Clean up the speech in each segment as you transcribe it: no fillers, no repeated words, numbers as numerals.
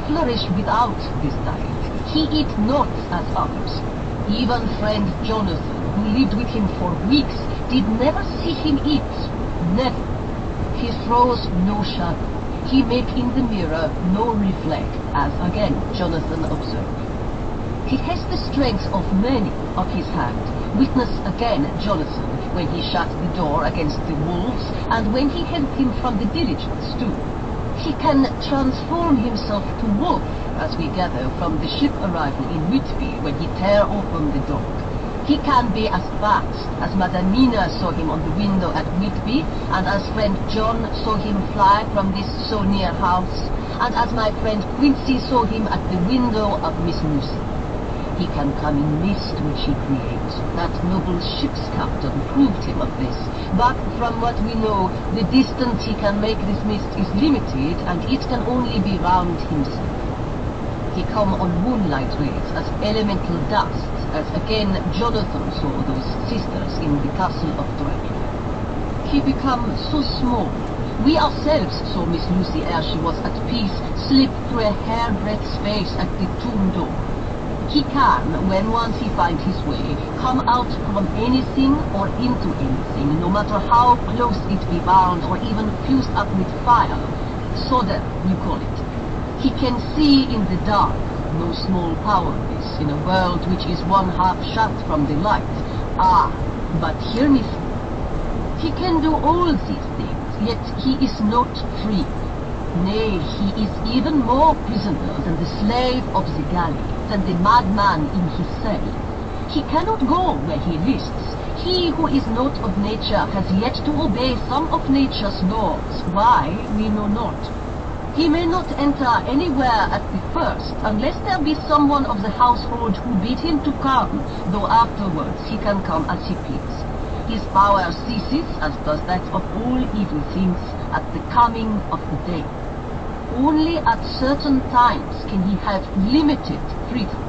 flourish without this diet. He eat not as others. Even friend Jonathan, who lived with him for weeks, did never see him eat. Never. He throws no shadow. He make in the mirror no reflect, as again Jonathan observed. He has the strength of many of his hand. Witness again Jonathan, when he shut the door against the wolves, and when he helped him from the diligence too. He can transform himself to wolf, as we gather from the ship arrival in Whitby, when he tear open the dog. He can be as fast as Madame Mina saw him on the window at Whitby, and as friend John saw him fly from this so near house, and as my friend Quincy saw him at the window of Miss Lucy. He can come in mist which he creates. That noble ship's captain proved him of this. But from what we know, the distance he can make this mist is limited, and it can only be round himself. He come on moonlight rays as elemental dust, as again Jonathan saw those sisters in the castle of Dracula. He become so small. We ourselves saw Miss Lucy ere she was at peace slip through a hairbreadth space at the tomb door. He can, when once he finds his way, come out from anything or into anything, no matter how close it be bound or even fused up with fire. Soda, you call it. He can see in the dark, no small power this, in a world which is one half shut from the light. Ah, but hear me through. He can do all these things, yet he is not free. Nay, he is even more prisoner than the slave of the galley, than the madman in his cell. He cannot go where he lists. He who is not of nature has yet to obey some of nature's laws. Why, we know not. He may not enter anywhere at the first, unless there be someone of the household who bid him to come, though afterwards he can come as he please. His power ceases, as does that of all evil things, at the coming of the day. Only at certain times can he have limited freedom.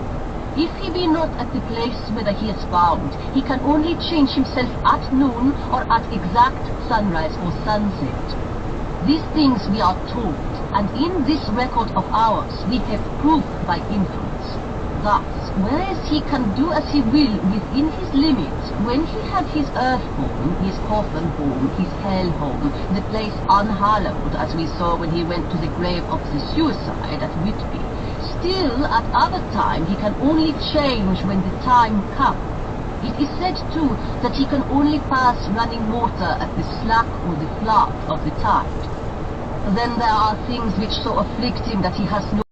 If he be not at the place whither he is bound, he can only change himself at noon or at exact sunrise or sunset. These things we are told, and in this record of ours we have proof by inference. Thus, whereas he can do as he will within his limits, when he had his earth home, his coffin home, his hell home, the place unhallowed, as we saw when he went to the grave of the suicide at Whitby, still at other time he can only change when the time comes. It is said too that he can only pass running water at the slack or the flood of the tide. Then there are things which so afflict him that he has no